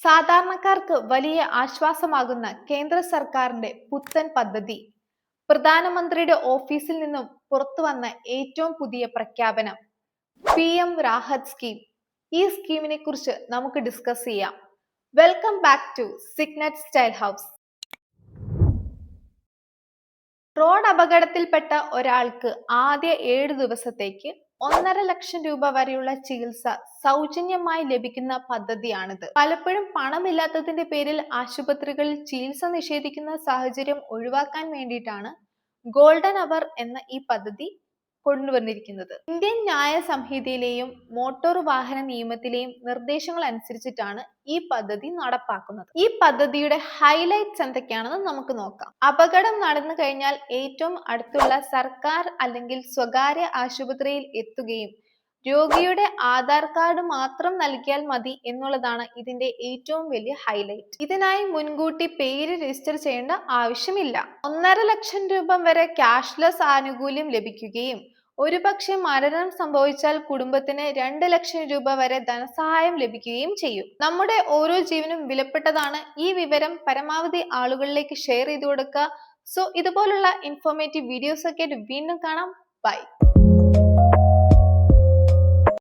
സാധാരണക്കാർക്ക് വലിയ ആശ്വാസമാകുന്ന കേന്ദ്ര സർക്കാരിന്റെ പുത്തൻ പദ്ധതി. പ്രധാനമന്ത്രിയുടെ ഓഫീസിൽ നിന്നും പുറത്തുവന്ന ഏറ്റവും പുതിയ പ്രഖ്യാപനം PM രാഹത് സ്കീം. ഈ സ്കീമിനെ കുറിച്ച് നമുക്ക് ഡിസ്കസ് ചെയ്യാം. Welcome back to Signet style house. Road അപകടത്തിൽപ്പെട്ട ഒരാൾക്ക് ആദ്യ 7 ദിവസത്തേക്ക് 1.5 ലക്ഷം രൂപ വരെയുള്ള ചികിത്സ സൗജന്യമായി ലഭിക്കുന്ന പദ്ധതിയാണിത്. പലപ്പോഴും പണമില്ലാത്തതിന്റെ പേരിൽ ആശുപത്രികളിൽ ചികിത്സ നിഷേധിക്കുന്ന സാഹചര്യം ഒഴിവാക്കാൻ വേണ്ടിയിട്ടാണ് ഗോൾഡൻ അവർ എന്ന ഈ പദ്ധതി കൊണ്ടുവന്നിരിക്കുന്നത്. ഇന്ത്യൻ ന്യായ സംഹിതയിലെയും മോട്ടോർ വാഹന നിയമത്തിലെയും നിർദ്ദേശങ്ങൾ അനുസരിച്ചിട്ടാണ് ഈ പദ്ധതി നടപ്പാക്കുന്നത്. ഈ പദ്ധതിയുടെ ഹൈലൈറ്റ്സ് എന്തൊക്കെയാണെന്ന് നമുക്ക് നോക്കാം. അപകടം നടന്നു കഴിഞ്ഞാൽ ഏറ്റവും അടുത്തുള്ള സർക്കാർ അല്ലെങ്കിൽ സ്വകാര്യ ആശുപത്രിയിൽ എത്തുകയും രോഗിയുടെ ആധാർ കാർഡ് മാത്രം നൽകിയാൽ മതി എന്നുള്ളതാണ് ഇതിന്റെ ഏറ്റവും വലിയ ഹൈലൈറ്റ്. ഇതിനായി മുൻകൂട്ടി പേര് രജിസ്റ്റർ ചെയ്യേണ്ട ആവശ്യമില്ല. 1.5 ലക്ഷം രൂപ വരെ ക്യാഷ്ലെസ് ആനുകൂല്യം ലഭിക്കുകയും ഒരുപക്ഷെ മരണം സംഭവിച്ചാൽ കുടുംബത്തിന് 2 ലക്ഷം രൂപ വരെ ധനസഹായം ലഭിക്കുകയും ചെയ്യും. നമ്മുടെ ഓരോ ജീവനും വിലപ്പെട്ടതാണ്. ഈ വിവരം പരമാവധി ആളുകളിലേക്ക് ഷെയർ ചെയ്ത് കൊടുക്കുക. സോ ഇതുപോലുള്ള ഇൻഫോർമേറ്റീവ് വീഡിയോസ് ഒക്കെ വീണ്ടും കാണാം. ബൈ.